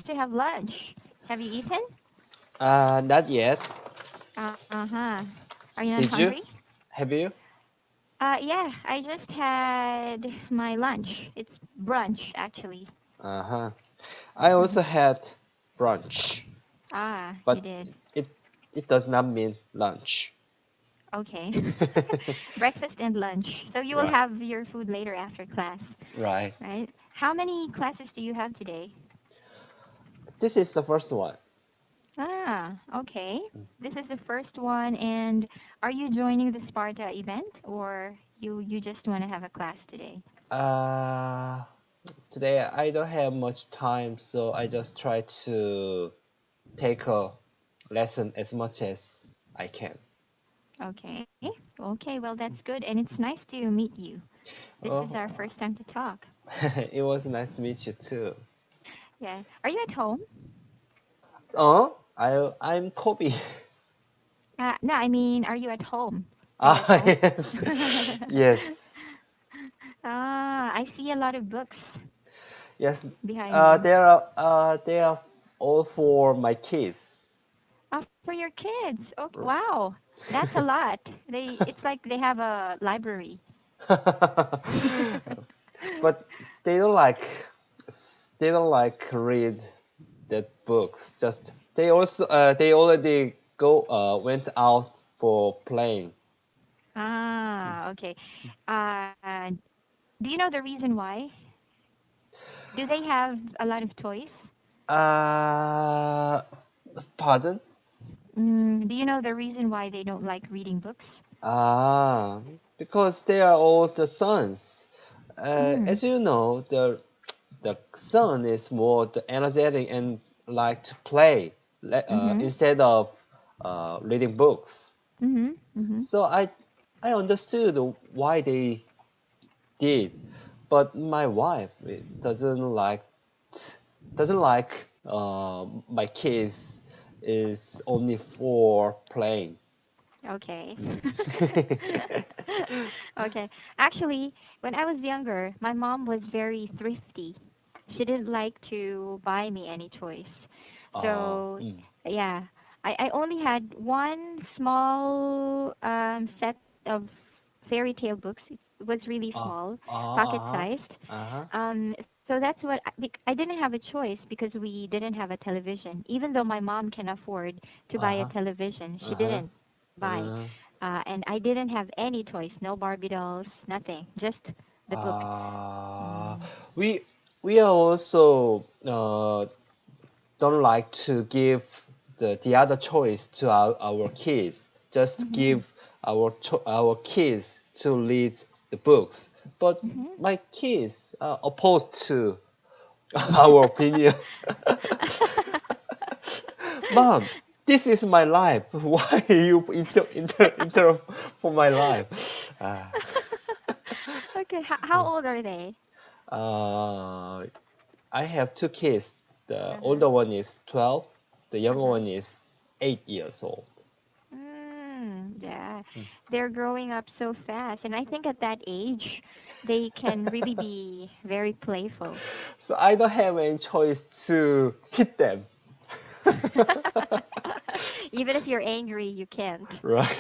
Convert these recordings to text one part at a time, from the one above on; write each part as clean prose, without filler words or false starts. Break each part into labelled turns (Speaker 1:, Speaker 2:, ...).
Speaker 1: to have lunch. Have you eaten?
Speaker 2: Not yet.
Speaker 1: Uh-huh. Are you not
Speaker 2: Did you?
Speaker 1: hungry?
Speaker 2: Have you?
Speaker 1: Yeah, I just had my lunch. It's brunch, actually.
Speaker 2: Uh-huh. I also had brunch,
Speaker 1: Ah, you
Speaker 2: but
Speaker 1: did.
Speaker 2: it it does not mean lunch.
Speaker 1: Okay. Breakfast and lunch. So you will
Speaker 2: Right,
Speaker 1: have your food later after class,
Speaker 2: right.
Speaker 1: right? How many classes do you have today?
Speaker 2: This is the first one.
Speaker 1: Ah, okay. This is the first one, and are you joining the Sparta event, or you just want to have a class today?
Speaker 2: Uh, Today I don't have much time, so I just try to take a lesson as much as I can.
Speaker 1: Okay. Okay, well that's good, and it's nice to meet you. This is
Speaker 2: Oh,
Speaker 1: our first time to talk.
Speaker 2: it was nice to meet you too.
Speaker 1: Yeah. Are you at home?
Speaker 2: I'm Kobe.
Speaker 1: No, I mean, are you at home? Are you at
Speaker 2: Ah,
Speaker 1: home?
Speaker 2: yes, yes,
Speaker 1: Ah, I see a lot of books
Speaker 2: yes.
Speaker 1: behind you.
Speaker 2: They are all for my kids.
Speaker 1: Oh, for your kids. Oh, wow. That's a lot. It's like they have a library.
Speaker 2: But they don't like they don't like read that books. Just they already go went out for playing.
Speaker 1: Ah, okay. Uh, do you know the reason why? Do they have a lot of toys?
Speaker 2: Uh, Pardon?
Speaker 1: Do you know the reason why they don't like reading books?
Speaker 2: Ah, because they are all the sons.
Speaker 1: Mm.
Speaker 2: As you know, the son is more the energetic and like to play
Speaker 1: Mhm.
Speaker 2: instead of reading books.
Speaker 1: Mhm. Mhm.
Speaker 2: So I understood why they did, but my wife doesn't like my kids is only for playing.
Speaker 1: Okay.
Speaker 2: Mm.
Speaker 1: Okay. Actually, when I was younger, my mom was very thrifty. She didn't like to buy me any toys. So,
Speaker 2: Mm.
Speaker 1: yeah, I only had one small set of fairy tale books. It was really small, pocket
Speaker 2: Uh-huh.
Speaker 1: sized.
Speaker 2: Uh-huh.
Speaker 1: So that's what I didn't have a choice because we didn't have a television. Even though my mom can afford to buy a
Speaker 2: Uh-huh.
Speaker 1: television, she
Speaker 2: Uh-huh.
Speaker 1: didn't buy.
Speaker 2: Uh,
Speaker 1: And I didn't have any toys, no Barbie dolls, nothing, just the books.
Speaker 2: uh,
Speaker 1: Mm.
Speaker 2: we we are also don't like to give the other choice to our kids. Just
Speaker 1: Mhm.
Speaker 2: give our kids to read the books. But
Speaker 1: Mhm.
Speaker 2: my kids are opposed to our opinion. Mom, this is my life. Why you inter for my life?
Speaker 1: Okay, how old are they?
Speaker 2: Uh, I have two kids. The
Speaker 1: Uh-huh.
Speaker 2: older one is 12. The younger
Speaker 1: Uh-huh.
Speaker 2: one is 8 years old.
Speaker 1: Yeah. They're growing up so fast, and I think at that age, they can really be very playful.
Speaker 2: So I don't have any choice to hit them.
Speaker 1: Even if you're angry, you can't.
Speaker 2: Right.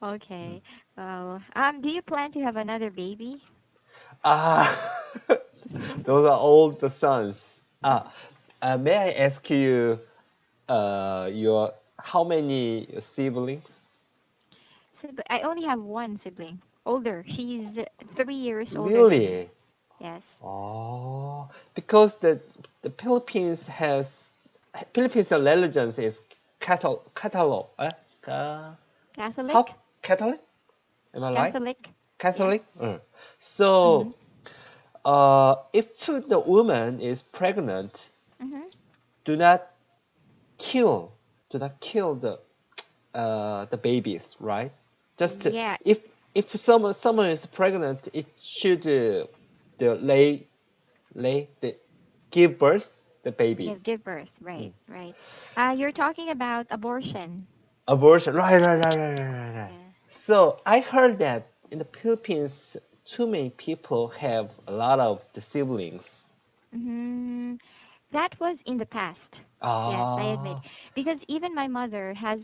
Speaker 1: Okay. Well, do you plan to have another baby?
Speaker 2: Ah, those are all the sons. May I ask you, your how many siblings?
Speaker 1: I only have one sibling, older. She's 3 years older than me.
Speaker 2: Really?
Speaker 1: Yes.
Speaker 2: Oh, because the Philippines religion is Catholic.
Speaker 1: Catholic?
Speaker 2: How Catholic? Am I right?
Speaker 1: Catholic? Yes.
Speaker 2: Catholic. So,
Speaker 1: Mhm.
Speaker 2: if the woman is pregnant,
Speaker 1: Mhm.
Speaker 2: do not kill, do not kill the babies, right? Just
Speaker 1: Yeah.
Speaker 2: if someone is pregnant, it should the lay the give birth the baby.
Speaker 1: Give birth. Right.
Speaker 2: Mm.
Speaker 1: Right. You're talking about abortion.
Speaker 2: Abortion, right.
Speaker 1: Yeah.
Speaker 2: So I heard that in the Philippines, too many people have a lot of the siblings.
Speaker 1: Hmm. That was in the past. Yes, I admit.
Speaker 2: Ah,
Speaker 1: Because even my mother has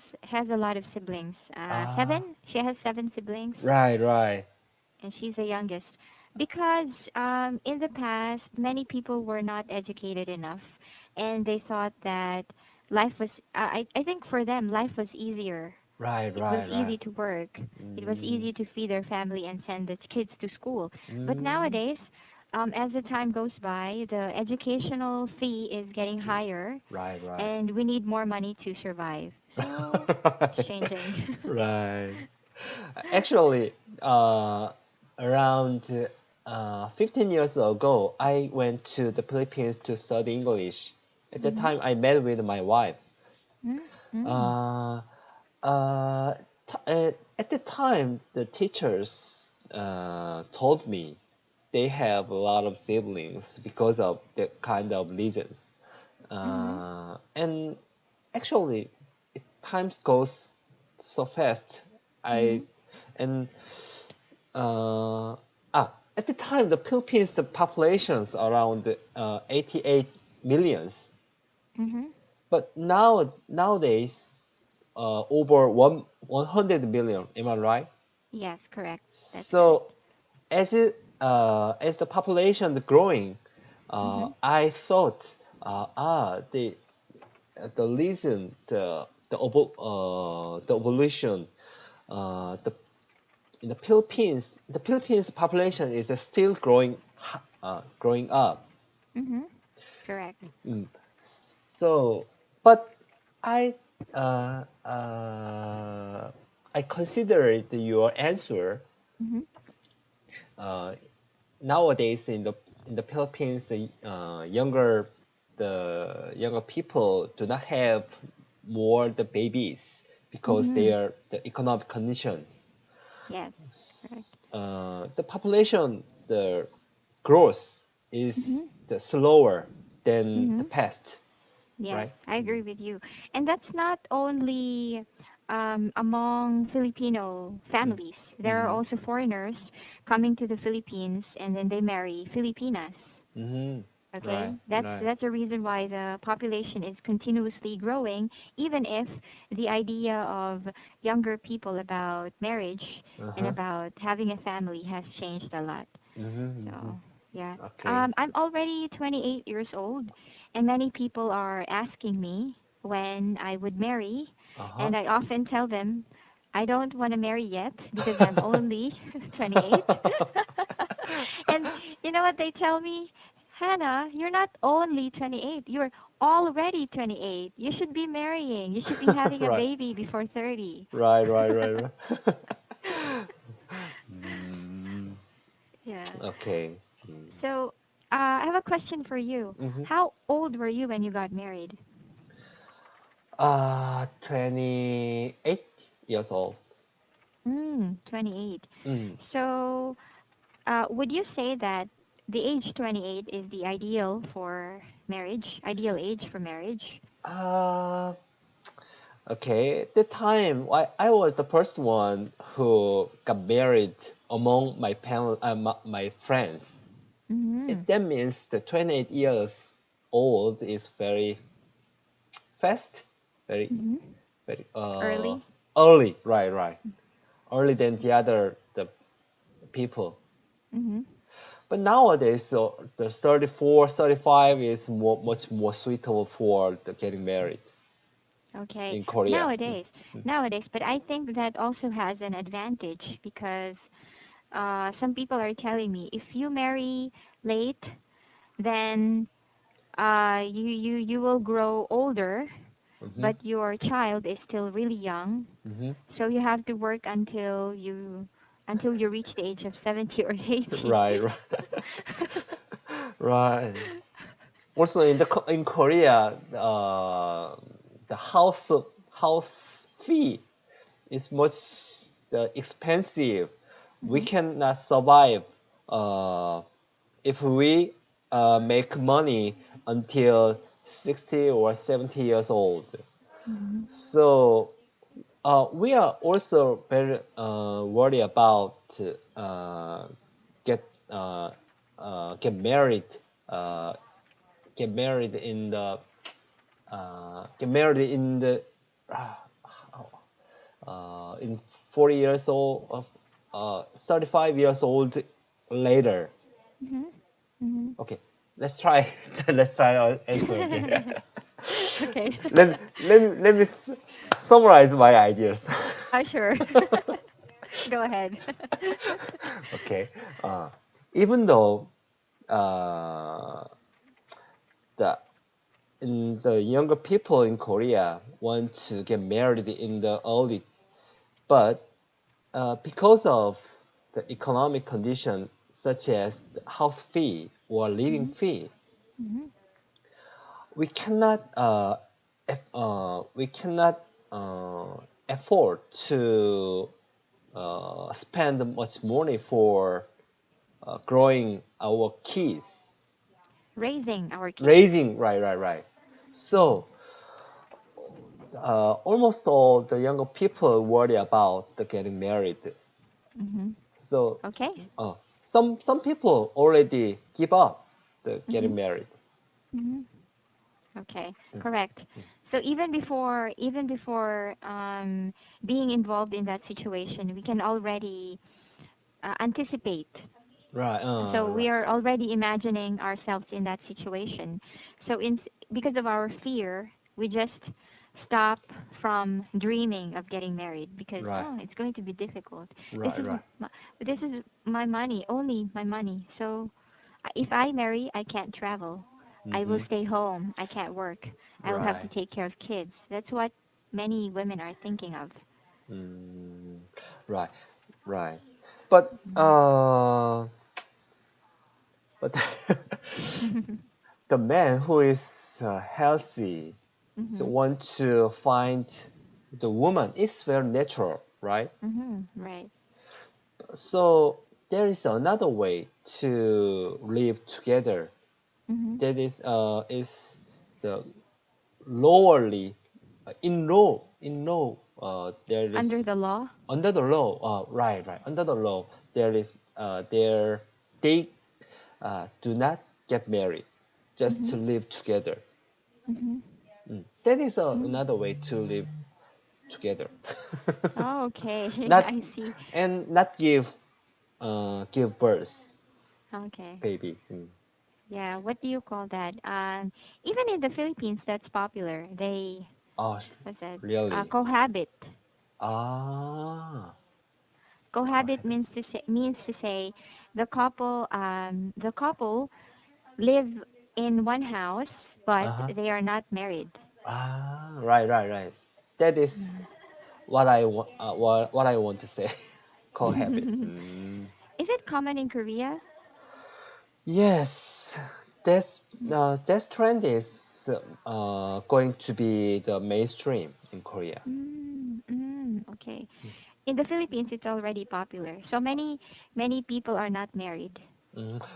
Speaker 1: a lot of siblings.
Speaker 2: ah,
Speaker 1: Seven. She has seven siblings,
Speaker 2: right, right,
Speaker 1: and she's the youngest. Because in the past, many people were not educated enough, and they thought that life was. I think for them, life was easier.
Speaker 2: right,
Speaker 1: It was
Speaker 2: right, right.
Speaker 1: easy to work. It was
Speaker 2: Mm,
Speaker 1: easy to feed their family and send the kids to school. But
Speaker 2: mm,
Speaker 1: nowadays, as the time goes by, the educational fee is getting higher,
Speaker 2: right, right.
Speaker 1: and we need more money to survive. So it's
Speaker 2: Right.
Speaker 1: changing.
Speaker 2: Right. Actually, around 15 years ago, I went to the Philippines to study English. At that
Speaker 1: Mhm.
Speaker 2: time, I met with my wife.
Speaker 1: Mm. Mm.
Speaker 2: Uh, uh, at the time, the teachers told me they have a lot of siblings because of the kind of reasons.
Speaker 1: Mhm.
Speaker 2: And actually, times goes so fast. I
Speaker 1: Mhm.
Speaker 2: and uh, at the time, the Philippines, the population's around 88 millions.
Speaker 1: Mhm.
Speaker 2: But nowadays, over 100 million. Am I right?
Speaker 1: Yes, correct. That's
Speaker 2: So
Speaker 1: correct.
Speaker 2: as the population growing,
Speaker 1: Mhm.
Speaker 2: I thought the reason the evolution the in the Philippines population is still growing up.
Speaker 1: Mhm. Correct.
Speaker 2: Mm. So, but I uh, uh, I considered your answer.
Speaker 1: Mhm.
Speaker 2: Uh, Nowadays in the Philippines, the younger people do not have more the babies because
Speaker 1: Mhm.
Speaker 2: their the economic conditions.
Speaker 1: Yes, correct.
Speaker 2: The population the growth is
Speaker 1: Mhm.
Speaker 2: the slower than the
Speaker 1: Mhm.
Speaker 2: past,
Speaker 1: Yes,
Speaker 2: right?
Speaker 1: I agree with you. And that's not only among Filipino
Speaker 2: Mm.
Speaker 1: families. There are
Speaker 2: Mm-hmm.
Speaker 1: also foreigners coming to the Philippines and then they marry Filipinas.
Speaker 2: Mm-hmm.
Speaker 1: Okay,
Speaker 2: Right,
Speaker 1: that's
Speaker 2: right.
Speaker 1: that's a reason why the population is continuously growing, even if the idea of younger people about marriage and
Speaker 2: Uh-huh.
Speaker 1: about having a family has changed a lot.
Speaker 2: Mm-hmm. Mm-hmm.
Speaker 1: So, yeah.
Speaker 2: Okay.
Speaker 1: I'm already 28 years old, and many people are asking me when I would marry,
Speaker 2: Uh-huh.
Speaker 1: and I often tell them I don't want to marry yet because I'm only 28. And you know what they tell me? Hannah, you're not only 28, you're already 28. You should be marrying. You should be having a
Speaker 2: Right.
Speaker 1: baby before 30.
Speaker 2: Right, right, right, right. Mm,
Speaker 1: Yeah.
Speaker 2: okay. Mm.
Speaker 1: So, I have a question for you.
Speaker 2: Mm-hmm.
Speaker 1: How old were you when you got married?
Speaker 2: 28 years old.
Speaker 1: 28.
Speaker 2: Mm.
Speaker 1: So, would you say that the age 28 is the ideal for marriage, ideal age for marriage?
Speaker 2: Uh, okay. At the time, I was the first one who got married among my friends.
Speaker 1: Mm-hmm.
Speaker 2: That means the 28 years old is very fast, very,
Speaker 1: Mm-hmm.
Speaker 2: very
Speaker 1: Early?
Speaker 2: early. Right, right. Early than the people.
Speaker 1: Mm-hmm.
Speaker 2: But nowadays, so the 34, 35 is much more suitable for the getting married
Speaker 1: Okay.
Speaker 2: in Korea.
Speaker 1: Nowadays, but I think that also has an advantage because some people are telling me if you marry late, then you will grow older,
Speaker 2: Mm-hmm.
Speaker 1: but your child is still really young,
Speaker 2: Mm-hmm.
Speaker 1: so you have to work until you reach the age of 70 or 80.
Speaker 2: Right, right, right. Also in Korea, the house fee is much expensive. We
Speaker 1: Mhm.
Speaker 2: cannot survive uh, if we make money until 60 or 70 years old.
Speaker 1: Mhm.
Speaker 2: So we are also very worried about uh, get get married uh, get married get married uh, in 40 years old, 35 years old later.
Speaker 1: Mhm. Mhm.
Speaker 2: Okay, let's try. Let's try our answer again.
Speaker 1: Okay.
Speaker 2: Let me summarize my ideas.
Speaker 1: Sure. Go ahead.
Speaker 2: Okay, uh, even though uh, the the younger people in Korea want to get married in the early, but because of the economic condition such as the house fee or living
Speaker 1: Mhm.
Speaker 2: fee,
Speaker 1: Mhm.
Speaker 2: we cannot we cannot afford to spend much money for growing our kids,
Speaker 1: Raising our kids.
Speaker 2: raising, right. So almost all the younger people worry about the getting married.
Speaker 1: Mhm.
Speaker 2: So
Speaker 1: Okay.
Speaker 2: some people already give up the getting
Speaker 1: Mhm.
Speaker 2: married.
Speaker 1: Mhm. Okay.
Speaker 2: Mm,
Speaker 1: Correct. So even before being involved in that situation, we can already anticipate.
Speaker 2: right,
Speaker 1: So
Speaker 2: right,
Speaker 1: we are already imagining ourselves in that situation. So because of our fear, we just stop from dreaming of getting married because
Speaker 2: right,
Speaker 1: oh, it's going to be difficult. This
Speaker 2: right,
Speaker 1: is
Speaker 2: right.
Speaker 1: my, this is my money, only my money. So if I marry, I can't travel. I will
Speaker 2: Mm-hmm.
Speaker 1: stay home. I can't work. I will have to
Speaker 2: Right.
Speaker 1: take care of kids. That's what many women are thinking of.
Speaker 2: Mm, right, right. But but
Speaker 1: Mhm.
Speaker 2: the man who is healthy, so
Speaker 1: Mhm.
Speaker 2: want to find the woman is very natural, right?
Speaker 1: Mhm. Right.
Speaker 2: So there is another way to live together.
Speaker 1: Mhm.
Speaker 2: That is the lowerly in law there
Speaker 1: Under
Speaker 2: is
Speaker 1: the law.
Speaker 2: under the law right under the law there is there they do not get married just to
Speaker 1: Mhm.
Speaker 2: live together.
Speaker 1: Mhm.
Speaker 2: That is
Speaker 1: Mm.
Speaker 2: another way to live together.
Speaker 1: Oh, okay.
Speaker 2: Not
Speaker 1: I see.
Speaker 2: and not give birth
Speaker 1: Okay.
Speaker 2: baby.
Speaker 1: Yeah, what do you call that? Even in the Philippines, that's popular. They,
Speaker 2: Oh,
Speaker 1: what's that?
Speaker 2: really?
Speaker 1: Cohabit.
Speaker 2: Ah,
Speaker 1: Cohabit
Speaker 2: cohabit.
Speaker 1: means to say the couple live in one house, but
Speaker 2: Uh-huh.
Speaker 1: they are not married.
Speaker 2: Right. That is
Speaker 1: Yeah.
Speaker 2: what I want. What I want to say. Cohabit.
Speaker 1: Is it common in Korea?
Speaker 2: Yes, that trend is going to be the mainstream in Korea.
Speaker 1: Okay. In the Philippines, it's already popular. So many people are not married.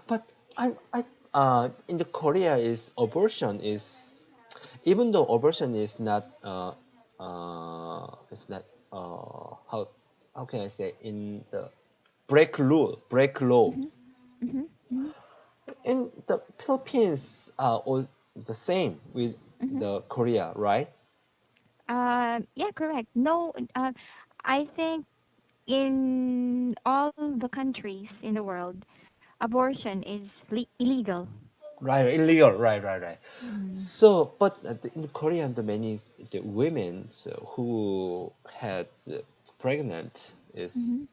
Speaker 2: But I in the Korea even though abortion is not how can I say in the break law.
Speaker 1: Mhm. Mhm. Mhm.
Speaker 2: In the Philippines was the same with
Speaker 1: Mhm.
Speaker 2: the Korea, right?
Speaker 1: Yeah, correct. No, I think in all the countries in the world, abortion is illegal.
Speaker 2: Right, illegal, right.
Speaker 1: Mm.
Speaker 2: So, but in Korea, the women who had pregnant is
Speaker 1: Mhm.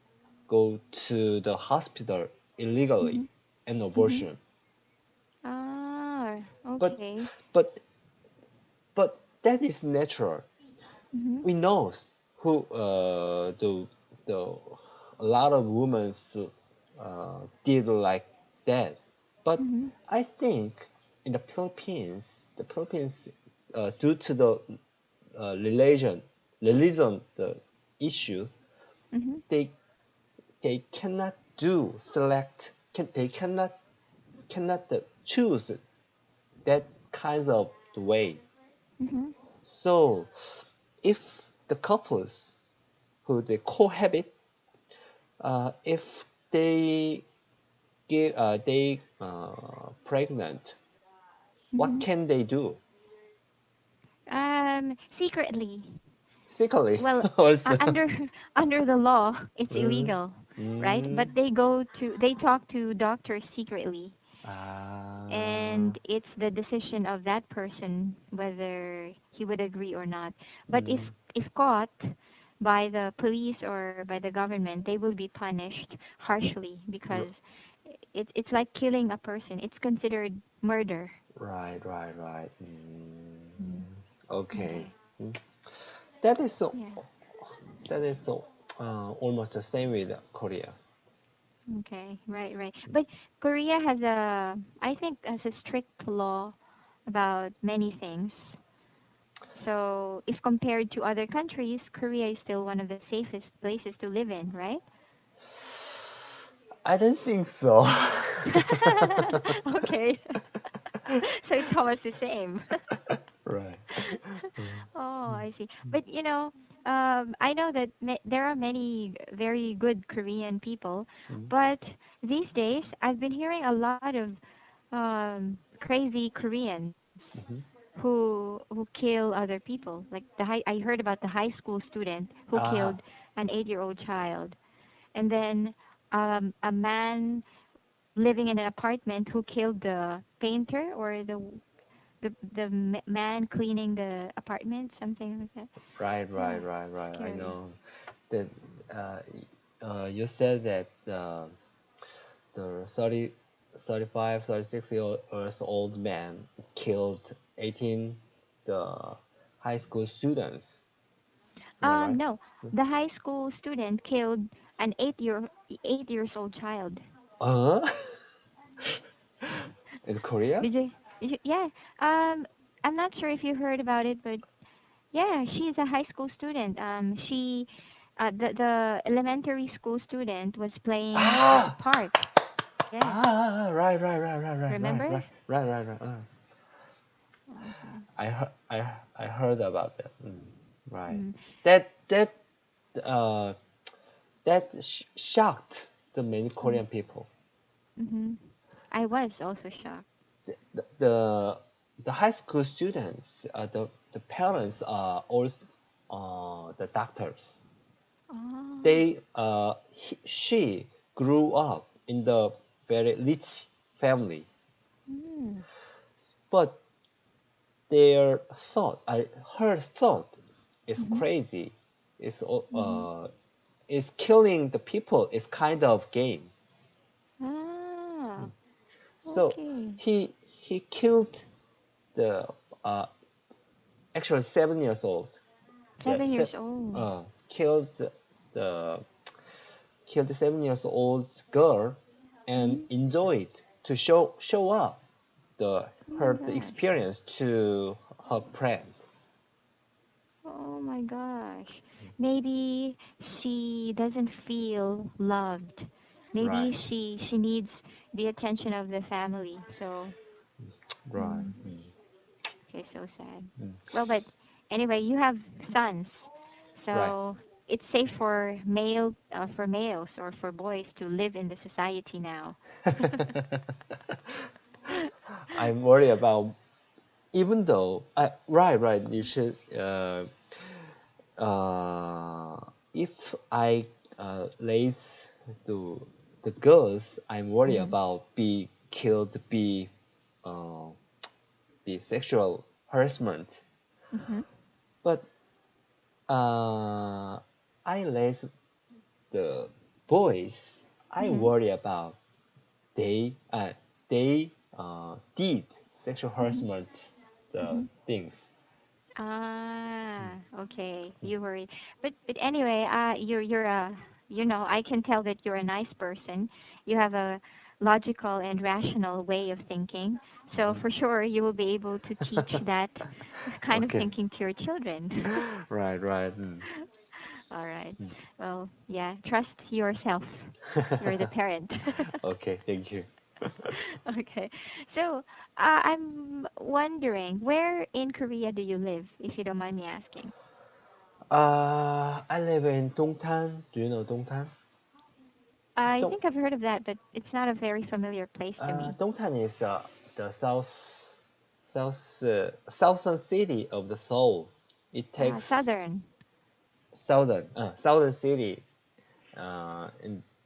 Speaker 2: go to the hospital illegally
Speaker 1: Mhm.
Speaker 2: and
Speaker 1: Mhm.
Speaker 2: abortion.
Speaker 1: Ah,
Speaker 2: But
Speaker 1: okay.
Speaker 2: but but that is natural.
Speaker 1: Mhm.
Speaker 2: We know who the a lot of women did like that. But
Speaker 1: Mhm.
Speaker 2: I think in the Philippines, due to the religion, the issues,
Speaker 1: Mhm.
Speaker 2: they they cannot do select, they cannot choose that kind of way.
Speaker 1: Mhm.
Speaker 2: So if the couples who they cohabit, if they pregnant, What
Speaker 1: Hmm.
Speaker 2: can they do?
Speaker 1: Secretly.
Speaker 2: Secretly,
Speaker 1: Well,
Speaker 2: also.
Speaker 1: under under the law, it's
Speaker 2: Mm,
Speaker 1: illegal, right? But
Speaker 2: mm,
Speaker 1: they talk to doctors secretly,
Speaker 2: ah,
Speaker 1: and it's the decision of that person whether he would agree or not. But
Speaker 2: mm,
Speaker 1: if caught by the police or by the government, they will be punished harshly because
Speaker 2: r-
Speaker 1: it's like killing a person. It's considered murder.
Speaker 2: right, right, right.
Speaker 1: Mm.
Speaker 2: Okay.
Speaker 1: Okay.
Speaker 2: Mm. That is so.
Speaker 1: Yeah.
Speaker 2: That is so. Almost the same with Korea.
Speaker 1: Okay. Right. Right. But Korea has I think, has a strict law about many things. So if compared to other countries, Korea is still one of the safest places to live in, right?
Speaker 2: I don't think so.
Speaker 1: Okay. So it's almost the same.
Speaker 2: Right. Mm,
Speaker 1: Oh, I see. But I know that there are many very good Korean people,
Speaker 2: mm,
Speaker 1: but these days I've been hearing a lot of crazy Koreans
Speaker 2: mhm.
Speaker 1: who kill other people. Like I heard about the high school student who
Speaker 2: Ah,
Speaker 1: killed an 8-year-old child, and then a man living in an apartment who killed the painter or the man cleaning the apartment, something like that.
Speaker 2: right, right,
Speaker 1: Yeah,
Speaker 2: right, right. I
Speaker 1: scary.
Speaker 2: know that you said that the 35, 36 years old man killed 18 the high school students. Am I right?
Speaker 1: No, the high school student killed an 8 years old child.
Speaker 2: Uh? In Korea?
Speaker 1: Yeah. Um, I'm not sure if you heard about it, but yeah, she's a high school student. The elementary school student was playing at the
Speaker 2: Ah!
Speaker 1: park. Yeah,
Speaker 2: Right, right, right, right, right, right,
Speaker 1: remember?
Speaker 2: right, right, right, right.
Speaker 1: Okay.
Speaker 2: I heard about that. Right.
Speaker 1: Mm.
Speaker 2: That that uh that shocked the many
Speaker 1: Mm.
Speaker 2: Korean people.
Speaker 1: Mm-hmm. I was also shocked.
Speaker 2: The the, the high school students, the parents are also the doctors.
Speaker 1: Oh.
Speaker 2: She grew up in the very rich family,
Speaker 1: Mm.
Speaker 2: but her thought is
Speaker 1: Mm-hmm.
Speaker 2: crazy. Is
Speaker 1: Mm-hmm.
Speaker 2: is killing the people is kind of game.
Speaker 1: Ah.
Speaker 2: So
Speaker 1: Okay.
Speaker 2: he killed the actually 7 years old. The
Speaker 1: 7 years old.
Speaker 2: killed the killed the 7 years old girl and
Speaker 1: Mm-hmm.
Speaker 2: enjoyed to show up
Speaker 1: Oh my
Speaker 2: her the
Speaker 1: gosh.
Speaker 2: experience to her friend.
Speaker 1: Oh my gosh. Maybe she doesn't feel loved.
Speaker 2: Right,
Speaker 1: Maybe she needs the attention of the family. So,
Speaker 2: right,
Speaker 1: mm, okay, so sad.
Speaker 2: mm.
Speaker 1: Well, but anyway, you have sons,
Speaker 2: Right.
Speaker 1: so it's safe for males or for boys to live in the society now.
Speaker 2: I'm worried about even though right, right, you should uh if I raise to the girls, I'm worried
Speaker 1: Mhm.
Speaker 2: about be killed, uh be sexual harassment.
Speaker 1: Mhm.
Speaker 2: But uh I raise the boys, I
Speaker 1: Mhm.
Speaker 2: worry about they did sexual
Speaker 1: Mhm.
Speaker 2: harassment the
Speaker 1: Mhm.
Speaker 2: things.
Speaker 1: Ah, okay. You worry. But anyway, you're a I can tell that you're a nice person. You have a logical and rational way of thinking. So
Speaker 2: Mhm.
Speaker 1: for sure you will be able to teach that kind of
Speaker 2: Okay.
Speaker 1: thinking to your children.
Speaker 2: Right, right.
Speaker 1: All right.
Speaker 2: Mm.
Speaker 1: Well, yeah, trust yourself. You're the parent.
Speaker 2: Okay, thank you.
Speaker 1: Okay. So, I'm wondering, where in Korea do you live, if you don't mind me asking?
Speaker 2: I live in Dongtan. Do you know Dongtan?
Speaker 1: I
Speaker 2: Dong
Speaker 1: think I've heard of that, but it's not a very familiar place to me.
Speaker 2: Dongtan is the south southern city of the Seoul. It takes
Speaker 1: Southern.
Speaker 2: southern city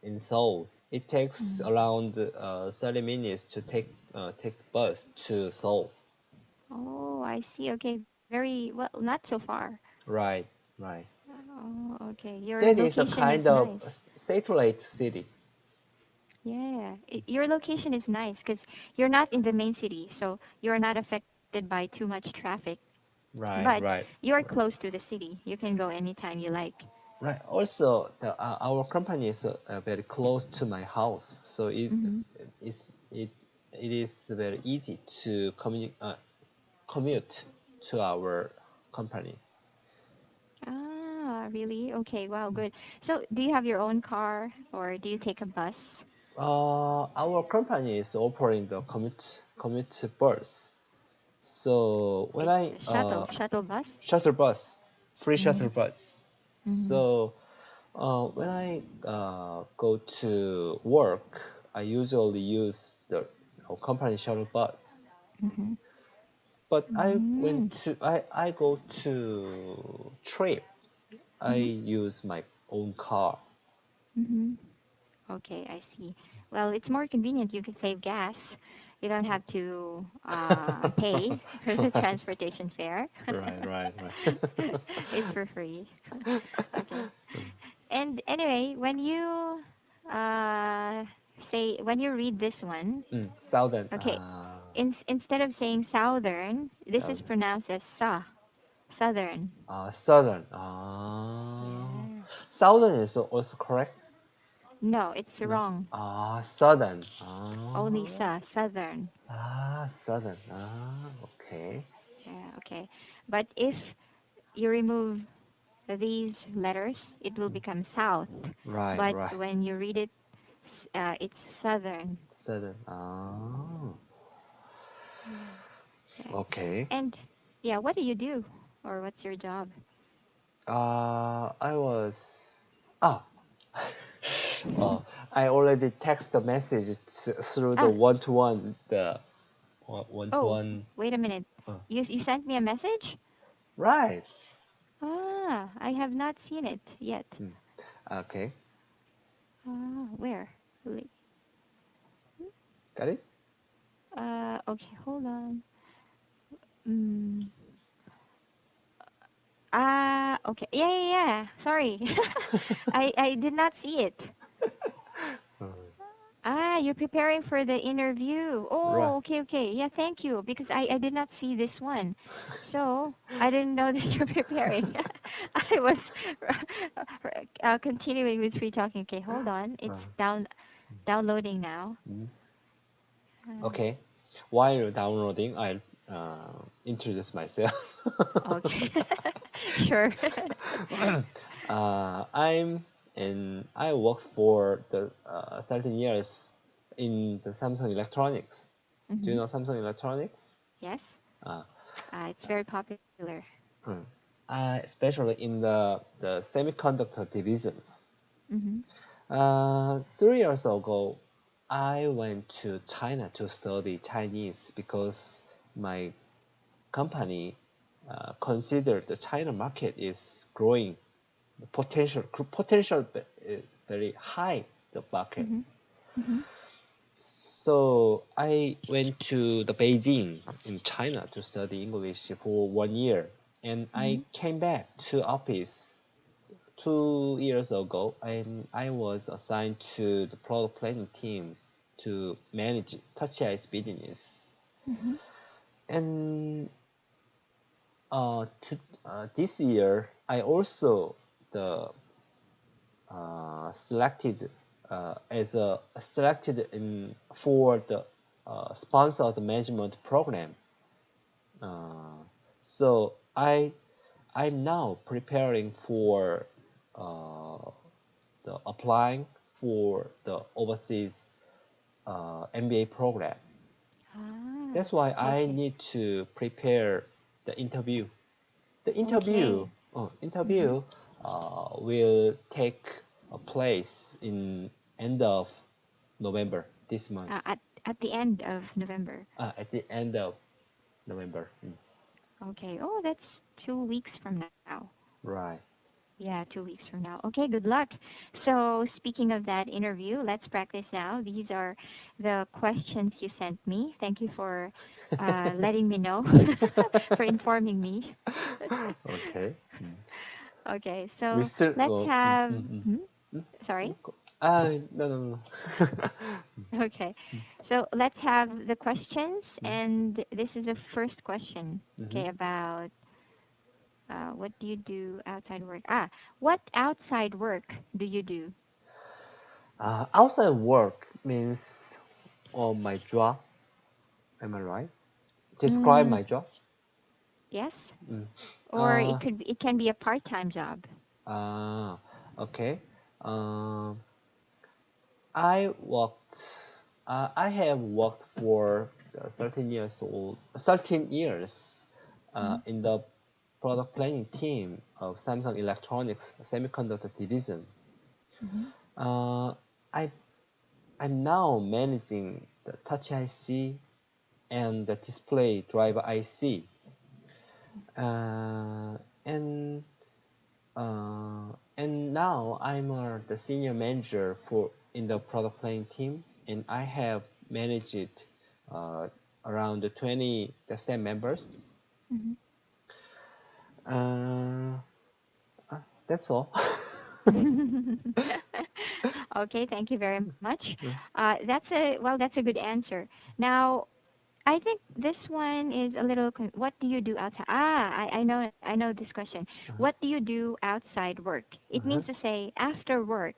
Speaker 2: in Seoul. It takes
Speaker 1: Mm.
Speaker 2: around 30 minutes to take bus to Seoul.
Speaker 1: Oh, I see. Okay, very well, not so far.
Speaker 2: Right, right.
Speaker 1: Oh, okay. Your
Speaker 2: That is a
Speaker 1: location is
Speaker 2: kind of
Speaker 1: nice.
Speaker 2: satellite city.
Speaker 1: Yeah, your location is nice because you're not in the main city, so you're not affected by too much traffic.
Speaker 2: Right,
Speaker 1: But
Speaker 2: right,
Speaker 1: you're close to the city. You can go anytime you like.
Speaker 2: right. Also, our company is very close to my house, so
Speaker 1: Mm-hmm.
Speaker 2: is it it is very easy to commute to our company.
Speaker 1: Ah, really? Okay, wow, good. So, do you have your own car or do you take a bus?
Speaker 2: Our company is offering the commute bus. So when
Speaker 1: It's
Speaker 2: I
Speaker 1: a shuttle bus?
Speaker 2: shuttle bus, free
Speaker 1: Mm-hmm.
Speaker 2: shuttle bus.
Speaker 1: Mm-hmm.
Speaker 2: So when I go to work, I usually use the company shuttle bus.
Speaker 1: Mm-hmm.
Speaker 2: But
Speaker 1: Mm-hmm.
Speaker 2: I go to trip. I
Speaker 1: Mm-hmm.
Speaker 2: use my own car.
Speaker 1: Mm-hmm. Okay, I see. Well, it's more convenient. You can save gas. You don't have to pay for the transportation fare.
Speaker 2: Right, right, right.
Speaker 1: It's for free. Okay. And anyway, when you uh, when you read this one,
Speaker 2: Southern,
Speaker 1: okay, instead of saying southern, this is
Speaker 2: southern,
Speaker 1: pronounced as southern.
Speaker 2: southern.
Speaker 1: Yeah.
Speaker 2: Southern is also correct.
Speaker 1: No, it's
Speaker 2: No.
Speaker 1: wrong.
Speaker 2: Southern.
Speaker 1: Only southern.
Speaker 2: Southern. Okay.
Speaker 1: Yeah, okay. But if you remove these letters, it will become south.
Speaker 2: Right,
Speaker 1: But
Speaker 2: right.
Speaker 1: when you read it, it's southern.
Speaker 2: Southern.
Speaker 1: Yeah. Okay.
Speaker 2: Okay.
Speaker 1: And yeah, what do you do? Or what's your job?
Speaker 2: I was. Oh. I already text the message through the
Speaker 1: Ah,
Speaker 2: one-to-one, the
Speaker 1: oh,
Speaker 2: one-to-one.
Speaker 1: wait a minute.
Speaker 2: Uh,
Speaker 1: You sent me a message?
Speaker 2: right.
Speaker 1: Ah, I have not seen it yet.
Speaker 2: Hmm. Okay.
Speaker 1: Ah, where?
Speaker 2: Got it?
Speaker 1: Okay, hold on. Mm. Ah, okay. Yeah, yeah, yeah. Sorry. I did not see it. Ah, you're preparing for the interview.
Speaker 2: Right.
Speaker 1: Oh, okay, okay. Yeah, thank you. Because I did not see this one. So I didn't know that you're preparing. I was continuing with free talking. Okay, hold on. It's downloading now.
Speaker 2: Mm.
Speaker 1: Uh,
Speaker 2: Okay. While downloading, I'll introduce myself.
Speaker 1: okay. Sure.
Speaker 2: I worked for the 13 years in the Samsung Electronics. Do you
Speaker 1: Mhm.
Speaker 2: know Samsung Electronics?
Speaker 1: Yes.
Speaker 2: Uh,
Speaker 1: It's very popular.
Speaker 2: hmm. Especially in the semiconductor divisions.
Speaker 1: Mhm.
Speaker 2: 3 years ago, I went to China to study Chinese because my company considered the China market is growing, the potential very high, the market.
Speaker 1: Mhm. Mhm.
Speaker 2: So I went to the Beijing in China to study English for 1 year, and I
Speaker 1: Mhm.
Speaker 2: came back to office 2 years ago, and I was assigned to the product planning team to manage Touch Eyes business.
Speaker 1: Mhm.
Speaker 2: And this year, I also the selected as a selected in for the sponsored management program. Uh, so I'm now preparing for uh, the applying for the overseas MBA program.
Speaker 1: Ah,
Speaker 2: That's why I
Speaker 1: okay.
Speaker 2: need to prepare the interview. The interview,
Speaker 1: Okay. Mhm.
Speaker 2: interview will take a place in end of November this month.
Speaker 1: At the end of November.
Speaker 2: At the end of November. Mm.
Speaker 1: Okay. Oh, that's 2 weeks from now.
Speaker 2: Right.
Speaker 1: Yeah, 2 weeks from now. Okay, good luck. So, speaking of that interview, let's practice now. These are the questions you sent me. Thank you for letting me know, for informing me.
Speaker 2: Okay. Mm.
Speaker 1: Okay,
Speaker 2: We
Speaker 1: so
Speaker 2: still.
Speaker 1: let's
Speaker 2: Oh,
Speaker 1: have.
Speaker 2: mm.
Speaker 1: Hmm?
Speaker 2: Mm.
Speaker 1: Sorry?
Speaker 2: No, no, no.
Speaker 1: Okay, so let's have the questions,
Speaker 2: Mm.
Speaker 1: and this is the first question,
Speaker 2: Mm-hmm.
Speaker 1: okay, about what do you do outside work? What outside work do you do?
Speaker 2: Outside work means on my job. Am I right? Describe
Speaker 1: Mm,
Speaker 2: my job.
Speaker 1: yes,
Speaker 2: Mm.
Speaker 1: or
Speaker 2: Uh,
Speaker 1: it can be a part-time job.
Speaker 2: uh, okay. Um, I worked. I have worked for 13 years old. 13 years
Speaker 1: Mm-hmm.
Speaker 2: in the product planning team of Samsung Electronics Semiconductor Division.
Speaker 1: Mm-hmm.
Speaker 2: Uh, I I'm now managing the Touch IC and the display driver IC. Uh, and and now I'm the senior manager for in the product planning team, and I have managed uh, around 20 the staff members.
Speaker 1: Mm-hmm.
Speaker 2: Uh, that's all.
Speaker 1: Okay, thank you very much. That's a good answer. Now, I think this one is a little. What do you do outside? I know this question. What do you do outside work? It
Speaker 2: Uh-huh.
Speaker 1: means to say after work.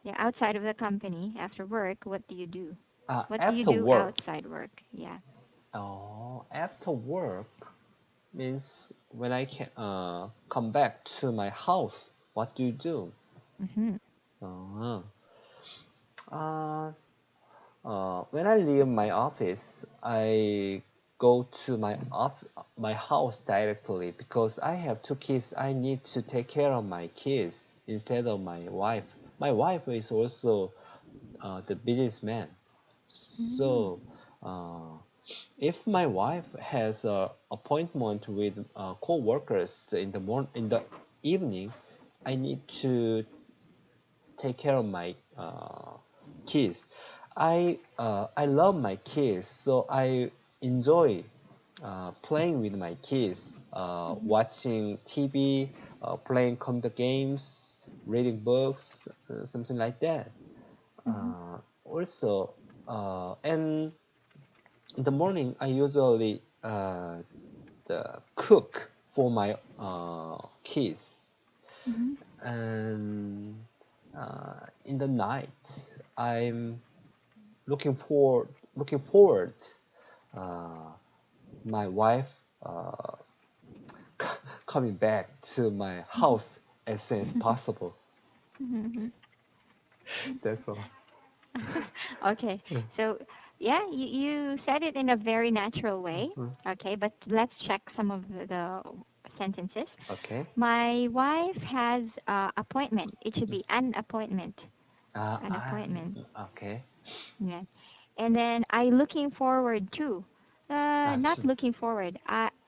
Speaker 1: Yeah, outside of the company, after work, what do you do? What do you
Speaker 2: After
Speaker 1: do
Speaker 2: work.
Speaker 1: outside work? Yeah.
Speaker 2: Oh, after work means when I can come back to my house. What do you do?
Speaker 1: Mhm.
Speaker 2: Uh, uh, when I leave my office, I go to my house directly because I have two kids. I need to take care of my kids instead of my wife. My wife is also the businessman.
Speaker 1: Mm.
Speaker 2: So, if my wife has an appointment with co-workers in the evening, I need to take care of my kids. I love my kids, so I enjoy playing with my kids,
Speaker 1: Mhm.
Speaker 2: watching TV, playing computer games, reading books, something like that.
Speaker 1: Mhm.
Speaker 2: Also, and in the morning, I usually cook for my kids,
Speaker 1: Mhm.
Speaker 2: and in the night, I'm looking forward uh, my wife uh, coming back to my
Speaker 1: Mhm.
Speaker 2: house as soon as possible.
Speaker 1: Mhm.
Speaker 2: That's all.
Speaker 1: Okay. So, yeah, you said it in a very natural way.
Speaker 2: Mhm.
Speaker 1: Okay, but let's check some of the sentences.
Speaker 2: Okay.
Speaker 1: My wife has appointment. It should be an appointment. An
Speaker 2: I
Speaker 1: appointment.
Speaker 2: okay.
Speaker 1: Yeah. And then I looking forward to. Not
Speaker 2: True.
Speaker 1: looking forward.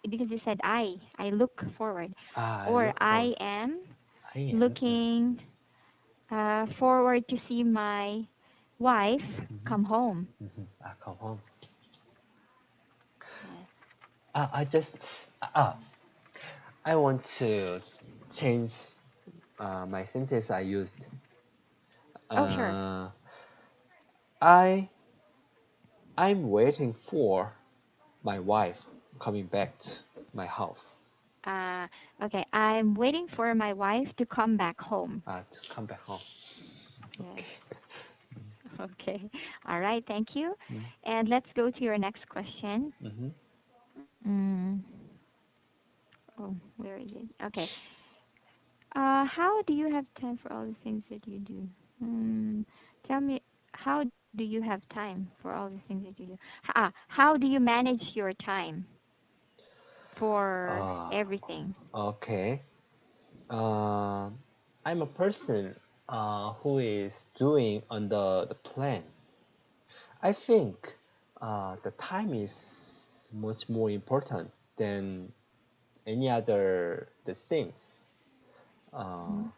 Speaker 1: Because you said I look forward.
Speaker 2: I
Speaker 1: Or
Speaker 2: look forward.
Speaker 1: I am
Speaker 2: I am.
Speaker 1: looking forward to see my wife
Speaker 2: Mhm.
Speaker 1: come home.
Speaker 2: I come home.
Speaker 1: Yes.
Speaker 2: I just I want to change my sentence I used.
Speaker 1: Oh, sure.
Speaker 2: Uh, I I'm waiting for my wife coming back to my house.
Speaker 1: Uh, okay. I'm waiting for my wife to come back home.
Speaker 2: To come back home.
Speaker 1: Yes.
Speaker 2: Okay.
Speaker 1: Okay. All right. Thank you.
Speaker 2: Mm.
Speaker 1: And let's go to your next question.
Speaker 2: Mm-hmm.
Speaker 1: Mm. Oh, where is it? Okay. How do you have time for all the things that you do? Tell me, how do you have time for all the things that you do? How do you manage your time for
Speaker 2: Uh,
Speaker 1: everything?
Speaker 2: okay. Uh, I'm a person who is doing on the plan. I think the time is is much more important than any other the things. Uh,
Speaker 1: Mhm.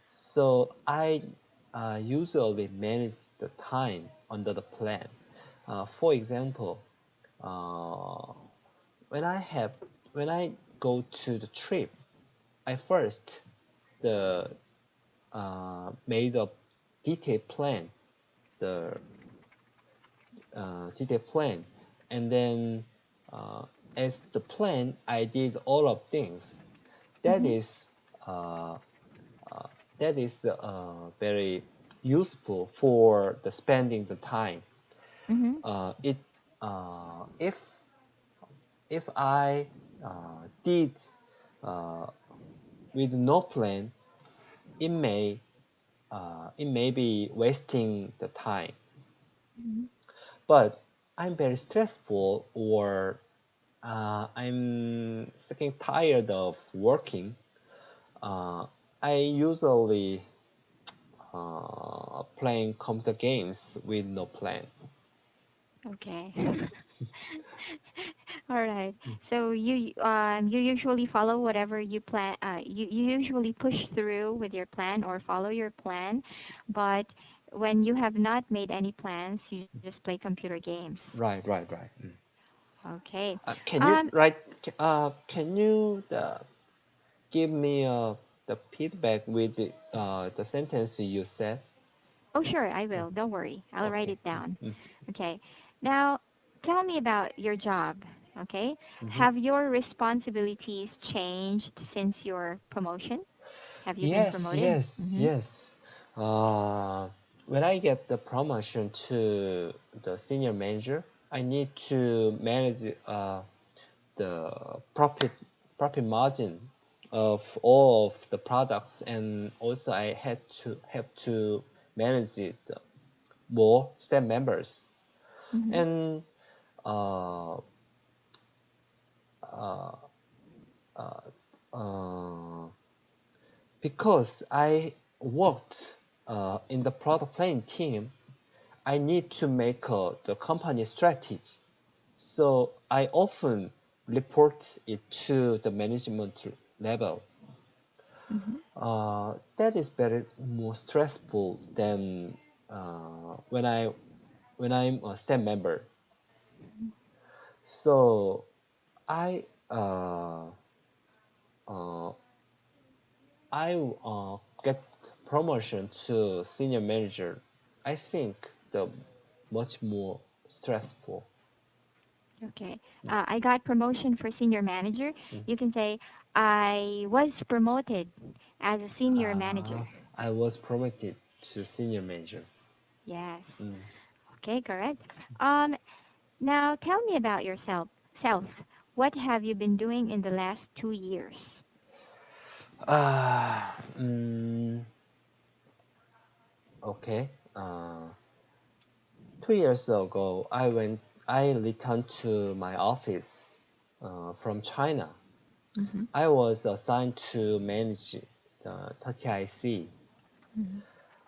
Speaker 2: so I usually manage the time under the plan. For example, uh, when I have when I go to the trip, I first the made a detailed plan, the detailed plan, and then uh, as the plan, I did all of things. That
Speaker 1: Mhm.
Speaker 2: is uh, that is very useful for the spending the time.
Speaker 1: Mhm.
Speaker 2: It if I did uh, with no plan, it may be wasting the time.
Speaker 1: Mhm.
Speaker 2: But I'm very stressful or I'm sick tired of working. Uh, I usually playing computer games with no plan.
Speaker 1: Okay. All right. So you usually follow whatever you plan. You usually push through with your plan or follow your plan, but when you have not made any plans, you just play computer games.
Speaker 2: Right, right, right. Mm.
Speaker 1: Okay.
Speaker 2: Can you
Speaker 1: Um.
Speaker 2: write? Can you give me the feedback with the sentence you said?
Speaker 1: Oh, sure. I
Speaker 2: Mm.
Speaker 1: will. Don't worry. I'll write
Speaker 2: Okay.
Speaker 1: it down.
Speaker 2: Mm,
Speaker 1: Okay. Now, tell me about your job. Okay.
Speaker 2: mhm.
Speaker 1: Have your responsibilities changed since your promotion? Have you been
Speaker 2: Yes,
Speaker 1: promoted?
Speaker 2: yes,
Speaker 1: Mhm.
Speaker 2: yes. Uh, when I get the promotion to the senior manager, I need to manage the profit margin of all of the products, and also I had to have to manage it more staff members.
Speaker 1: Mhm.
Speaker 2: And uh, uh, uh, because I worked in the product planning team, I need to make the company strategy. So I often report it to the management level.
Speaker 1: Mhm.
Speaker 2: That is very more stressful than when I'm a staff member. So I uh, get promotion to senior manager. I think the much more stressful.
Speaker 1: Okay. I got promotion for senior manager.
Speaker 2: Mm.
Speaker 1: You can say I was promoted as a senior manager.
Speaker 2: I was promoted to senior manager.
Speaker 1: Yes.
Speaker 2: Mm.
Speaker 1: Okay, correct. Um, Now tell me about yourself. Self. What have you been doing in the last 2 years?
Speaker 2: Ah, mm, okay. 2 years ago, I returned to my office from China.
Speaker 1: Mhm.
Speaker 2: I was assigned to manage the Touch IC.
Speaker 1: Mhm.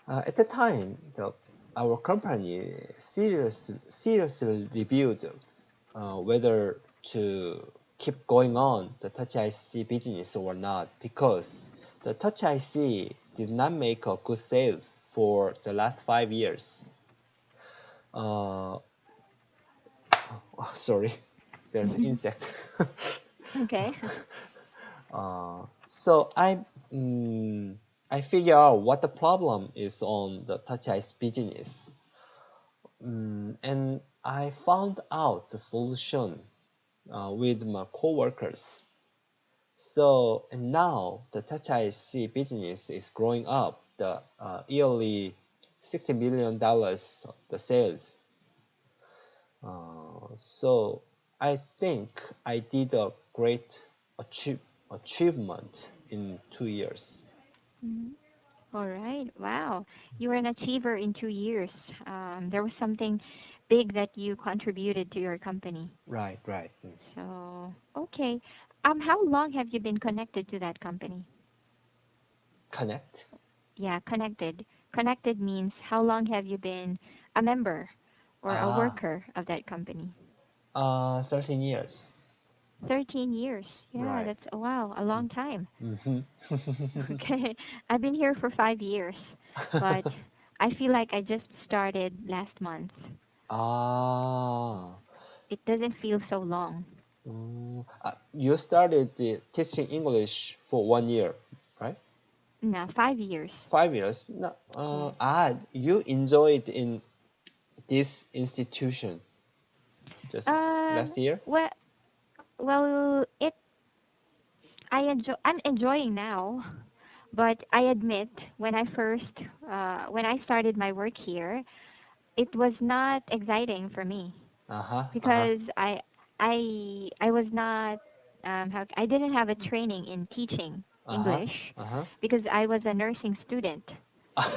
Speaker 2: At the time, our company seriously reviewed whether to keep going on the Touch IC business or not because the Touch IC did not make a good sales for the last 5 years. Uh, oh, sorry, there's an insect.
Speaker 1: Okay.
Speaker 2: So I figure out what the problem is on the Touch IC business. And I found out the solution with my coworkers. So and now the Touch IC business is growing up. The yearly $60 million the sales. So I think I did a great achievement in 2 years.
Speaker 1: Mhm. All right. Wow. You were an achiever in 2 years. There was something big that you contributed to your company.
Speaker 2: Right, right.
Speaker 1: So, okay. How long have you been connected to that company?
Speaker 2: Connect.
Speaker 1: Yeah, connected. Connected means how long have you been a member or a
Speaker 2: Ah,
Speaker 1: worker of that company?
Speaker 2: 13 years.
Speaker 1: 13 years. Yeah,
Speaker 2: Right.
Speaker 1: that's wow, a long time.
Speaker 2: Mm-hmm.
Speaker 1: Okay. I've been here for 5 years, but I feel like I just started last month.
Speaker 2: Ah.
Speaker 1: It doesn't feel so long.
Speaker 2: You started teaching English for 1 year, right?
Speaker 1: No, 5 years.
Speaker 2: 5 years. No,
Speaker 1: Yeah.
Speaker 2: you enjoyed in this institution just
Speaker 1: Um.
Speaker 2: last year?
Speaker 1: Well, it. I'm enjoying now, but I admit when I started my work here, it was not exciting for me
Speaker 2: Uh-huh, uh-huh,
Speaker 1: because I was not I didn't have a training in teaching
Speaker 2: uh-huh,
Speaker 1: English
Speaker 2: uh-huh.
Speaker 1: because I was a nursing student.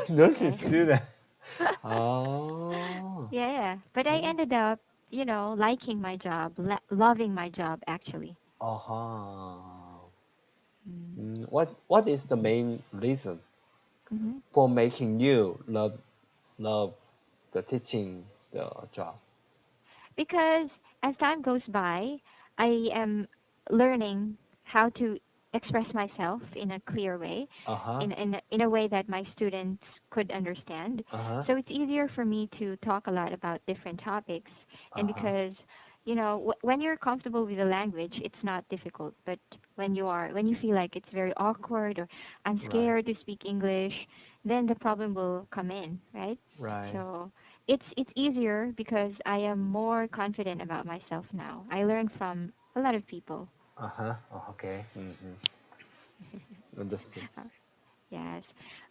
Speaker 2: Nursing
Speaker 1: Okay.
Speaker 2: student. Oh.
Speaker 1: Yeah, but I
Speaker 2: Mm.
Speaker 1: ended up, liking my job, loving my job actually.
Speaker 2: Uh-huh.
Speaker 1: Mm.
Speaker 2: What is the main reason
Speaker 1: Hmm.
Speaker 2: for making you love the teaching the job?
Speaker 1: Because as time goes by, I am learning how to express myself in a clear way,
Speaker 2: Uh-huh,
Speaker 1: in a way that my students could understand.
Speaker 2: uh-huh,
Speaker 1: So it's easier for me to talk a lot about different topics, and
Speaker 2: uh-huh.
Speaker 1: because when you're comfortable with the language, it's not difficult. But when you feel like it's very awkward or I'm
Speaker 2: Right,
Speaker 1: scared to speak English, then the problem will come in, right?
Speaker 2: right.
Speaker 1: So it's easier because I am more confident about myself now. I learn from a lot of people.
Speaker 2: Uh-huh. Oh, okay. Mm-hmm. Understood.
Speaker 1: Uh, yes.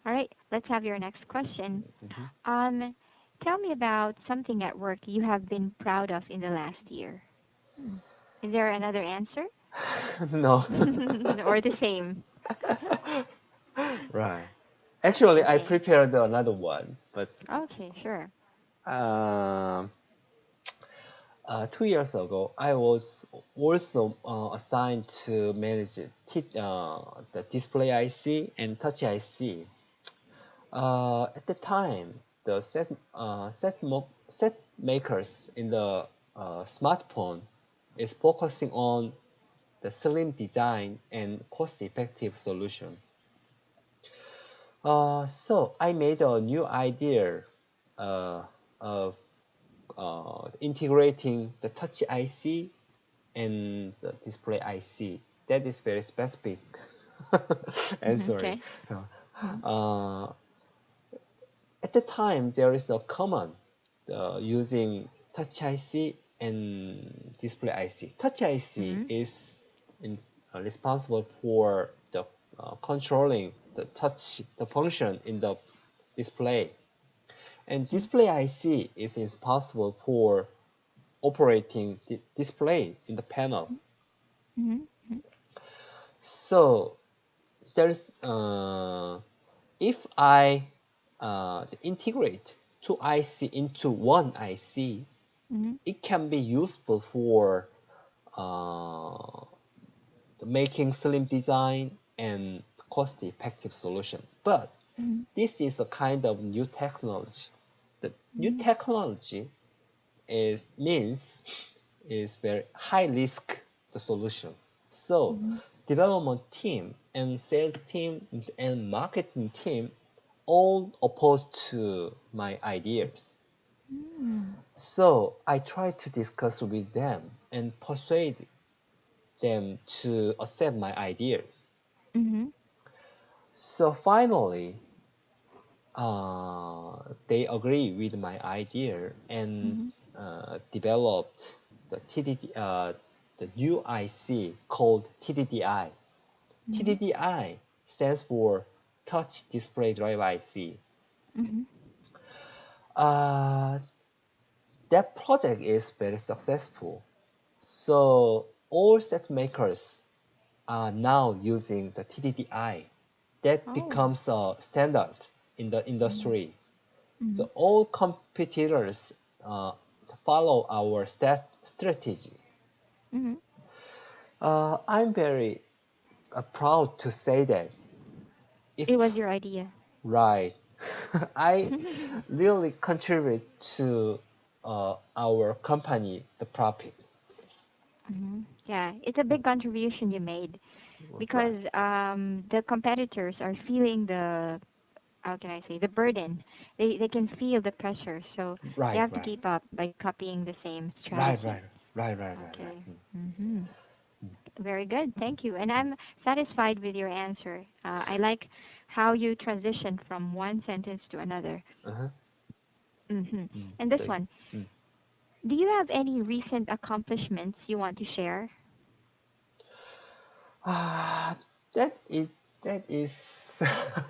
Speaker 1: All right. Let's have your next question.
Speaker 2: Mm-hmm.
Speaker 1: Um, Tell me about something at work you have been proud of in the last year. Hmm. Is there another answer?
Speaker 2: No.
Speaker 1: Or the same?
Speaker 2: Right. Actually, I
Speaker 1: Okay.
Speaker 2: prepared another one, but
Speaker 1: Okay, sure.
Speaker 2: um, 2 years ago, I was also assigned to manage the display IC and touch IC. At the time, the set makers in the smartphone is focusing on the slim design and cost-effective solution. So I made a new idea uh, of integrating the touch IC and the display IC. That is very specific answering.
Speaker 1: Okay. Mhm.
Speaker 2: Uh, at the time, there is a common using touch IC and display IC. Touch IC
Speaker 1: Mhm.
Speaker 2: is in, responsible for the controlling the function in the display, and
Speaker 1: Mhm.
Speaker 2: display IC is responsible for operating the display in the panel.
Speaker 1: Mhm. Mhm.
Speaker 2: So there's if I integrate two IC into one IC,
Speaker 1: Mhm.
Speaker 2: it can be useful for uh, making slim design and cost-effective solution. But
Speaker 1: Mhm.
Speaker 2: this is a kind of new technology. The new
Speaker 1: Mhm.
Speaker 2: technology is very high risk the solution. So
Speaker 1: Mhm.
Speaker 2: development team and sales team and marketing team all opposed to my ideas.
Speaker 1: Mhm.
Speaker 2: So I tried to discuss with them and persuade them to accept my ideas.
Speaker 1: Mhm.
Speaker 2: So finally, they agree with my idea and
Speaker 1: Mhm.
Speaker 2: developed the new IC called TDDI.
Speaker 1: Mhm.
Speaker 2: TDDI stands for Touch Display Drive IC.
Speaker 1: Mhm.
Speaker 2: Uh, that project is very successful. So all set makers are now using the TDDI. That
Speaker 1: Oh.
Speaker 2: becomes a standard in the
Speaker 1: Mhm.
Speaker 2: industry.
Speaker 1: Mhm.
Speaker 2: So all competitors uh, follow our strategy.
Speaker 1: Mhm.
Speaker 2: I'm very proud to say that if
Speaker 1: It was your idea.
Speaker 2: right, I really contribute to our company the profit.
Speaker 1: Yeah, it's a big contribution you made
Speaker 2: Right,
Speaker 1: because the competitors are feeling the, how can I say, the burden. They can feel the pressure, so they
Speaker 2: right,
Speaker 1: have to
Speaker 2: right,
Speaker 1: keep up by copying the same
Speaker 2: right,
Speaker 1: strategy.
Speaker 2: right, right, right, right,
Speaker 1: Okay.
Speaker 2: right.
Speaker 1: Mm-hmm. Very good. Thank you. And I'm satisfied with your answer. I like how you transition from one sentence to another.
Speaker 2: Uh-huh.
Speaker 1: Mm-hmm.
Speaker 2: Mm.
Speaker 1: And this
Speaker 2: Thank.
Speaker 1: one,
Speaker 2: Mm.
Speaker 1: do you have any recent accomplishments you want to share?
Speaker 2: Ah, that is that is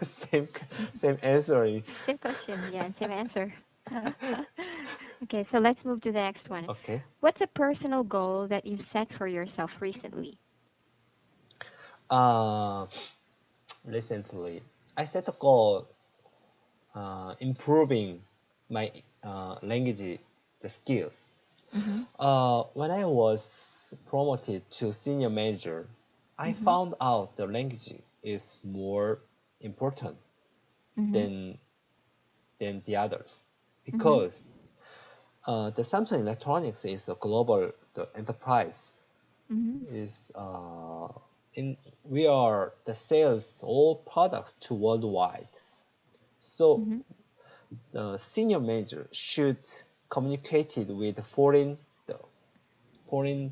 Speaker 2: same same answer.
Speaker 1: Same question, yeah, and same answer. Okay, so let's move to the next one.
Speaker 2: Okay.
Speaker 1: What's a personal goal that you've set for yourself recently?
Speaker 2: Uh, Recently, I set a goal improving my language the skills.
Speaker 1: Mm-hmm.
Speaker 2: When I was promoted to senior manager, I
Speaker 1: Mm-hmm.
Speaker 2: found out the language is more important
Speaker 1: Mm-hmm.
Speaker 2: than the others
Speaker 1: Mm-hmm.
Speaker 2: because the Samsung Electronics is a global the enterprise.
Speaker 1: Mm-hmm.
Speaker 2: Is in We are the sales all products to worldwide. So
Speaker 1: Mm-hmm.
Speaker 2: the senior manager should communicate it with foreign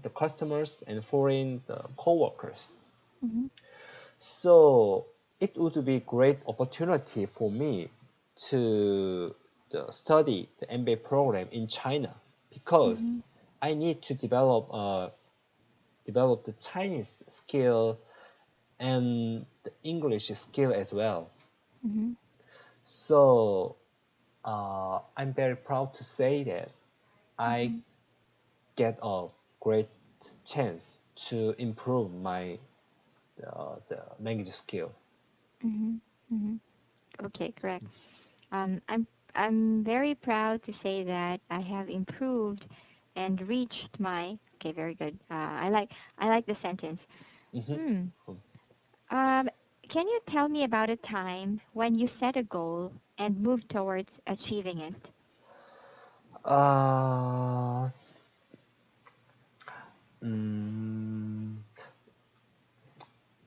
Speaker 2: the customers and foreign the coworkers.
Speaker 1: Mm-hmm.
Speaker 2: So it would be a great opportunity for me to study the MBA program in China because
Speaker 1: Mm-hmm.
Speaker 2: I need to develop the Chinese skill and the English skill as well.
Speaker 1: Mm-hmm.
Speaker 2: So I'm very proud to say that I
Speaker 1: Mm-hmm.
Speaker 2: get a great chance to improve the language skill.
Speaker 1: Mm-hmm. Mm-hmm. Okay, correct. I'm very proud to say that I have improved and reached my. Okay, very good. I like the sentence.
Speaker 2: Mhm.
Speaker 1: Hmm. Um, can you tell me about a time when you set a goal and moved towards achieving it?
Speaker 2: Uh, mm,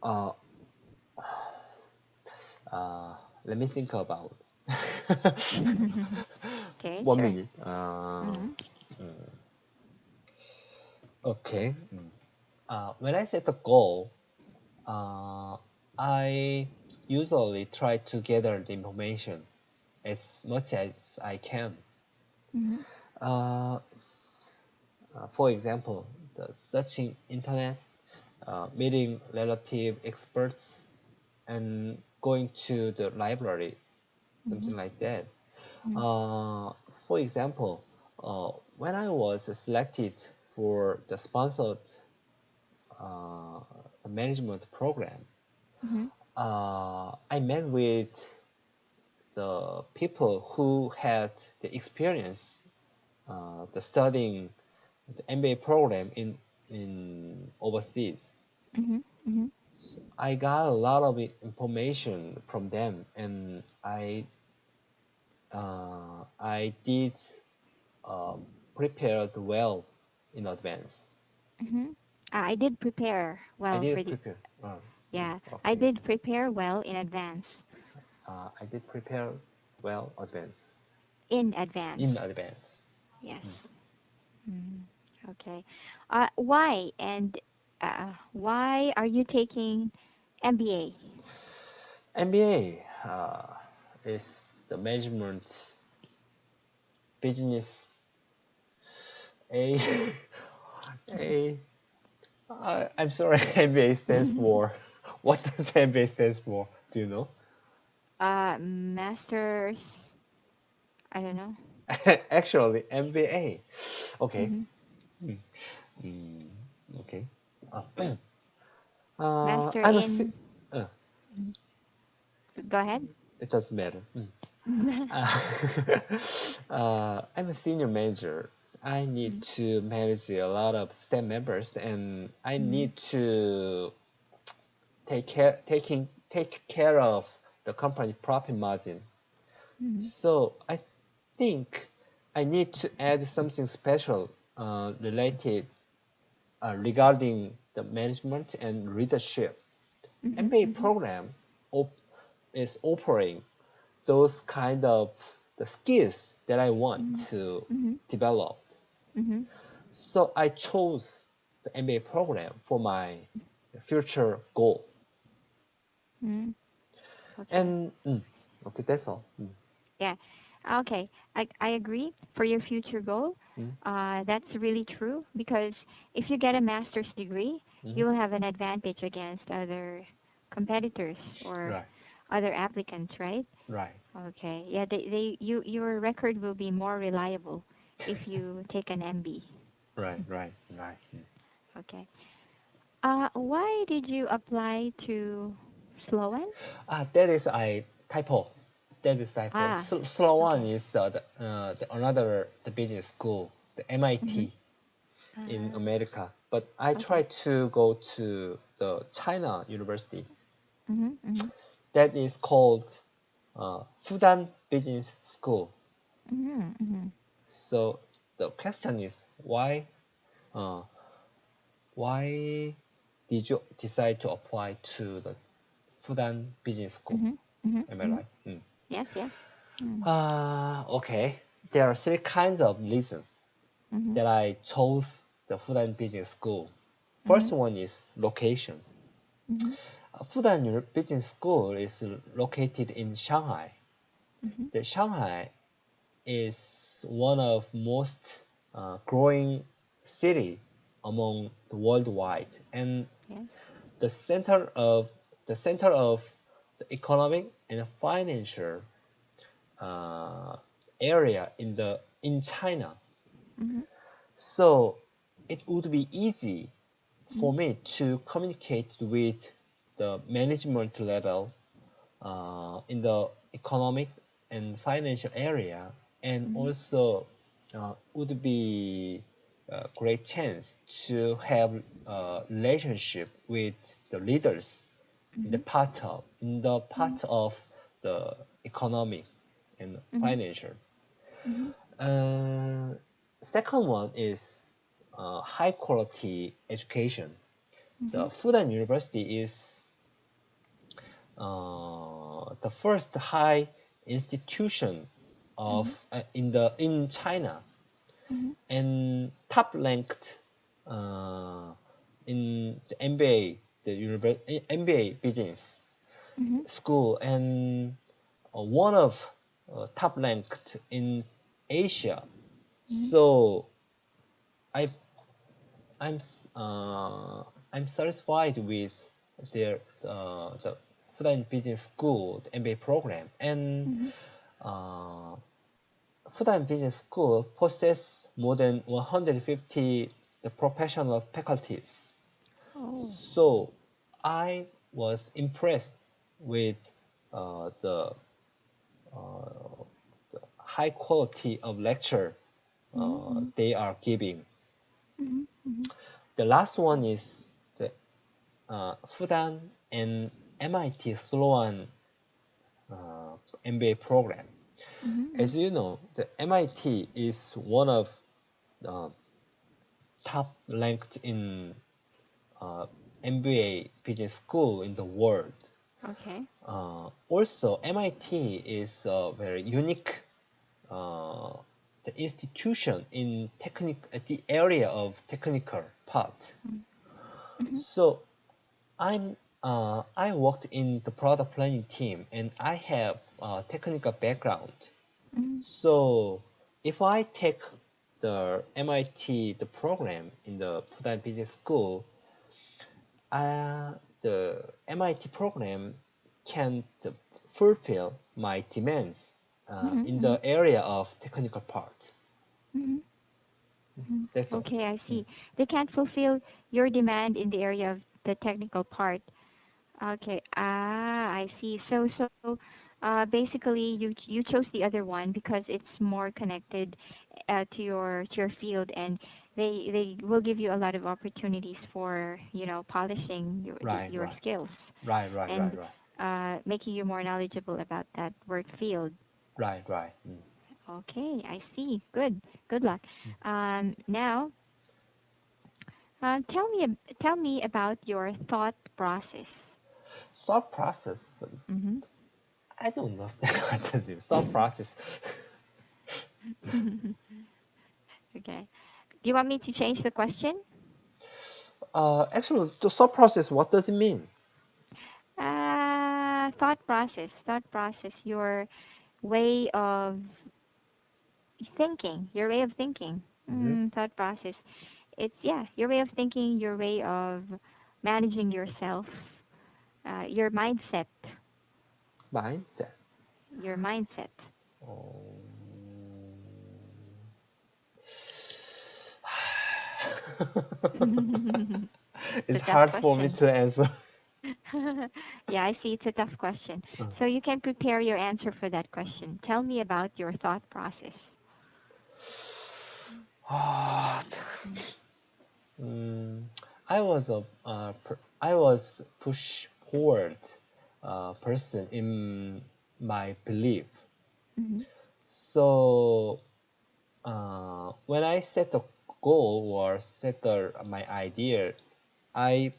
Speaker 2: uh, uh, Let me think about.
Speaker 1: Okay,
Speaker 2: One
Speaker 1: sure.
Speaker 2: minute.
Speaker 1: Mm-hmm.
Speaker 2: Okay. When I set a goal, uh, I usually try to gather the information as much as I can.
Speaker 1: Mm-hmm.
Speaker 2: Uh, for example, the searching internet, meeting relative experts, and going to the library,
Speaker 1: Mm-hmm.
Speaker 2: something like that.
Speaker 1: Mm-hmm.
Speaker 2: Uh, for example, when I was selected for the sponsored uh, management program,
Speaker 1: Mm-hmm.
Speaker 2: I met with the people who had the experience the studying the MBA program in overseas.
Speaker 1: Mm-hmm. Mm-hmm.
Speaker 2: I got a lot of information from them, and I did um, prepared well in advance.
Speaker 1: Mm-hmm. I did prepare
Speaker 2: I
Speaker 1: well for
Speaker 2: did
Speaker 1: the.
Speaker 2: prepare.
Speaker 1: Yeah, I
Speaker 2: Okay.
Speaker 1: did prepare well in advance.
Speaker 2: I did prepare well advance
Speaker 1: In advance.
Speaker 2: in advance.
Speaker 1: Yes. Mm, okay. Why and why are you taking MBA?
Speaker 2: MBA is the management business A A. I'm sorry. MBA stands for. What does MBA stands for? Do you know?
Speaker 1: Masters. I don't know.
Speaker 2: Actually, MBA. Okay.
Speaker 1: Hmm.
Speaker 2: Mm, mm, okay. Uh,
Speaker 1: Master
Speaker 2: I'm a
Speaker 1: in.
Speaker 2: uh,
Speaker 1: Go ahead.
Speaker 2: it doesn't matter. Uh, I'm a senior manager. I need to manage a lot of staff members, and I
Speaker 1: Mm-hmm.
Speaker 2: need to take care of the company profit margin.
Speaker 1: Mm-hmm.
Speaker 2: So I think I need to add something special related regarding the management and leadership.
Speaker 1: Mhm.
Speaker 2: MBA
Speaker 1: Mhm.
Speaker 2: program op- is offering those kind of the skills that I want
Speaker 1: Mhm.
Speaker 2: to
Speaker 1: Mhm.
Speaker 2: develop.
Speaker 1: Mhm.
Speaker 2: So I chose the MBA program for my future goal.
Speaker 1: Mhm. Okay.
Speaker 2: And okay, that's all.
Speaker 1: Yeah. Okay. I agree for your future goal.
Speaker 2: Mm,
Speaker 1: That's really true because if you get a master's degree,
Speaker 2: mhm.
Speaker 1: you will have an advantage against other competitors or
Speaker 2: Right,
Speaker 1: other applicants, right?
Speaker 2: right,
Speaker 1: Okay. Yeah, your record will be more reliable if you take an MB.
Speaker 2: right, right, right.
Speaker 1: Okay. Why did you apply to Sloan?
Speaker 2: That is a typo. That is typo.
Speaker 1: Ah,
Speaker 2: Sloan
Speaker 1: okay.
Speaker 2: is another the business school, the
Speaker 1: Mhm.
Speaker 2: MIT in
Speaker 1: Ah,
Speaker 2: America. But I
Speaker 1: okay.
Speaker 2: tried to go to the China University.
Speaker 1: Mhm. Mhm.
Speaker 2: That is called Fudan Business School.
Speaker 1: Mhm. Mhm.
Speaker 2: So the question is uh, why did you decide to apply to the Fudan Business School?
Speaker 1: Mhm. Mhm.
Speaker 2: Am I
Speaker 1: Mhm.
Speaker 2: right?
Speaker 1: Yes, yes. Mm.
Speaker 2: Okay. There are three kinds of reasons
Speaker 1: Mhm.
Speaker 2: that I chose the Fudan Business School. First
Speaker 1: Mhm.
Speaker 2: one is location.
Speaker 1: Mhm.
Speaker 2: Fudan Business School is located in Shanghai.
Speaker 1: Mhm.
Speaker 2: The Shanghai is one of most growing city among the worldwide, and
Speaker 1: Yes.
Speaker 2: the center of the center of the economic and financial uh, area in China.
Speaker 1: Mhm.
Speaker 2: So it would be easy
Speaker 1: Mhm.
Speaker 2: for me to communicate with the management level in the economic and financial area, and
Speaker 1: Mhm.
Speaker 2: also would be a great chance to have a relationship with the leaders
Speaker 1: Mhm.
Speaker 2: in the
Speaker 1: Mhm.
Speaker 2: part of the economic and
Speaker 1: Mhm.
Speaker 2: financial.
Speaker 1: Mhm.
Speaker 2: Uh, Second one is high quality education.
Speaker 1: Mhm.
Speaker 2: The Fudan University is the first high institution of
Speaker 1: Mhm.
Speaker 2: in China
Speaker 1: Mhm.
Speaker 2: and top ranked in the MBA, MBA business
Speaker 1: Mhm.
Speaker 2: school, and one of top ranked in Asia.
Speaker 1: Mhm.
Speaker 2: So I I'm I'm satisfied with the Fudan Business School the MBA program, and
Speaker 1: Mhm.
Speaker 2: uh, Fudan Business School possesses more than 150 the professional faculties.
Speaker 1: Oh.
Speaker 2: So I was impressed with uh, the, uh, the high quality of lecture
Speaker 1: Mhm. Mhm.
Speaker 2: they are giving.
Speaker 1: Mhm. Mhm.
Speaker 2: The last
Speaker 1: Oh.
Speaker 2: one is the Fudan and MIT Sloan MBA program.
Speaker 1: Mhm. Mhm.
Speaker 2: As you know, the MIT is one of the top ranked in MBA business school in the world.
Speaker 1: Okay.
Speaker 2: Also, MIT is a very unique uh, the institution in the area of technical part.
Speaker 1: Mhm. Mhm.
Speaker 2: So I worked in the product planning team, and I have a technical background.
Speaker 1: Mhm.
Speaker 2: So if I take the MIT the program in the Fudan Business School, uh, the MIT program can fulfill my demands
Speaker 1: Mhm.
Speaker 2: in
Speaker 1: Mhm.
Speaker 2: the area of technical part.
Speaker 1: Mhm. Mhm.
Speaker 2: That's all.
Speaker 1: Okay, I
Speaker 2: Mm.
Speaker 1: see. They can't fulfill your demand in the area of the technical part. Okay. Ah, I see. Basically, you chose the other one because it's more connected to your field, and they will give you a lot of opportunities for polishing
Speaker 2: Right,
Speaker 1: your
Speaker 2: right,
Speaker 1: skills
Speaker 2: right, right, right,
Speaker 1: and
Speaker 2: right,
Speaker 1: making you more knowledgeable about that work field.
Speaker 2: right, right.
Speaker 1: Okay, I see. Good. Good luck. Now, Tell me about your thought process.
Speaker 2: Thought process.
Speaker 1: Mhm.
Speaker 2: I don't understand what does it. Thought process.
Speaker 1: Okay. Do you want me to change the question?
Speaker 2: Actually, the thought process. What does it mean?
Speaker 1: Thought process. Thought process. Your way of thinking. Your way of thinking.
Speaker 2: Hmm.
Speaker 1: Thought process. It's yeah, your way of thinking, your way of managing yourself, your mindset,
Speaker 2: Mindset.
Speaker 1: your mindset. It's
Speaker 2: It's
Speaker 1: a tough
Speaker 2: hard for me
Speaker 1: question.
Speaker 2: to answer.
Speaker 1: Yeah, I see. It's a tough question. So you can prepare your answer for that question. Tell me about your thought process.
Speaker 2: Mm, I was push forward person in my belief.
Speaker 1: Mm-hmm.
Speaker 2: So when I set a goal or set my idea, I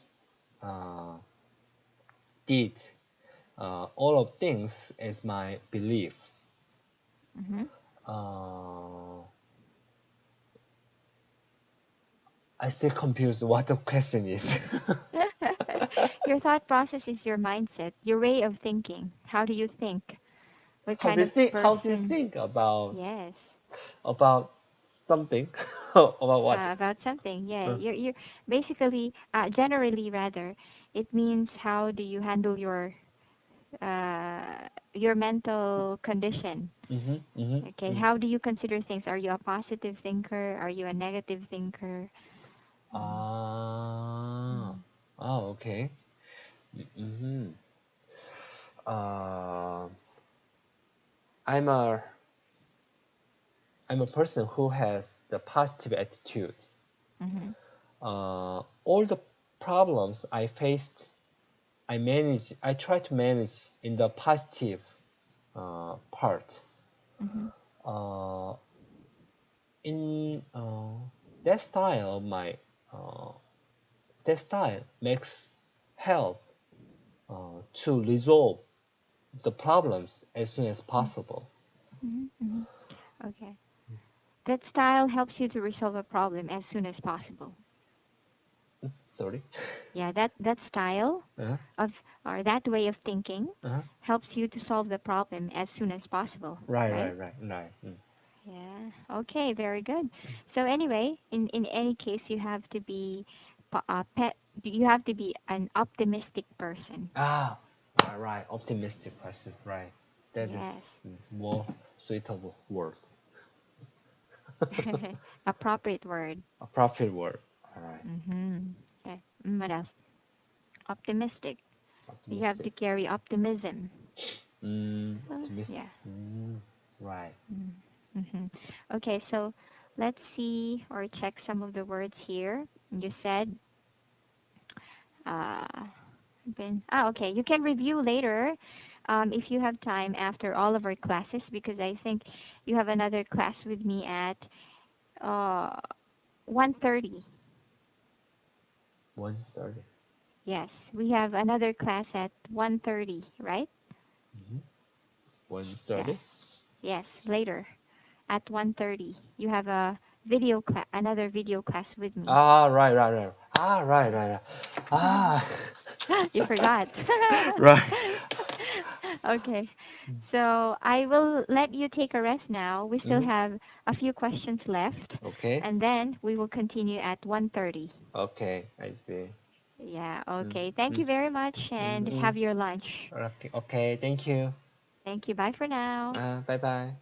Speaker 2: uh, did all of things as my belief.
Speaker 1: Mm-hmm.
Speaker 2: Uh, I still confused what the question is.
Speaker 1: Your thought process is your mindset, your way of thinking. How do you think? What
Speaker 2: How
Speaker 1: kind
Speaker 2: do you
Speaker 1: of
Speaker 2: think? How do you
Speaker 1: person?
Speaker 2: think about
Speaker 1: Yes.
Speaker 2: about something? About what?
Speaker 1: About something. Yeah,
Speaker 2: Uh,
Speaker 1: you're basically generally rather it means how do you handle your mental condition.
Speaker 2: mm-hmm, mm-hmm,
Speaker 1: Okay,
Speaker 2: mm.
Speaker 1: how do you consider things? Are you a positive thinker? Are you a negative thinker? Mm.
Speaker 2: Ah,
Speaker 1: Mm.
Speaker 2: oh, okay. Mm-hmm. Uh, I'm a I'm a person who has the positive attitude.
Speaker 1: Mm-hmm.
Speaker 2: All the problems I faced, I try to manage in the positive part.
Speaker 1: Mm-hmm.
Speaker 2: Uh, in that style, my uh, that style makes help to resolve the problems as soon as possible.
Speaker 1: Mm-hmm. Mm-hmm. Okay. That style helps you to resolve a problem as soon as possible.
Speaker 2: Sorry.
Speaker 1: Yeah, that style
Speaker 2: Uh-huh.
Speaker 1: of or that way of thinking
Speaker 2: Uh-huh.
Speaker 1: helps you to solve the problem as soon as possible,
Speaker 2: Right,
Speaker 1: right?
Speaker 2: right, right, right. Mm.
Speaker 1: Yeah. Okay, very good. So anyway, in any case, you have to be pet. You have to be an optimistic person.
Speaker 2: Ah, right. Optimistic person. Right. That is
Speaker 1: Yes.
Speaker 2: more suitable word.
Speaker 1: Appropriate word.
Speaker 2: Appropriate word. All right.
Speaker 1: Mhm. Okay. What else? Optimistic. You have to
Speaker 2: Optimistic.
Speaker 1: carry optimism.
Speaker 2: Optimistic.
Speaker 1: Yeah.
Speaker 2: Right.
Speaker 1: Mm-hmm. Okay, so let's see or check some of the words here. You said, uh, okay. You can review later if you have time after all of our classes because I think you have another class with me at uh, 1:30.
Speaker 2: 1:30.
Speaker 1: Yes, we have another class at 1:30, right?
Speaker 2: Mm-hmm.
Speaker 1: Yeah.
Speaker 2: 1:30.
Speaker 1: Yes, later at 1:30. You have a video class, another video class with me.
Speaker 2: Ah, right, right, right. Ah, right, right, right. Ah,
Speaker 1: You forgot.
Speaker 2: right.
Speaker 1: Okay. So I will let you take a rest now. We still
Speaker 2: Mm-hmm.
Speaker 1: have a few questions left,
Speaker 2: Okay.
Speaker 1: and then we will continue at 1:30.
Speaker 2: Okay, I see.
Speaker 1: Yeah, okay. Thank
Speaker 2: Mm-hmm.
Speaker 1: you very much and
Speaker 2: Mm-hmm.
Speaker 1: have your lunch.
Speaker 2: Okay, okay, thank you.
Speaker 1: Thank you. Bye for now.
Speaker 2: Bye bye.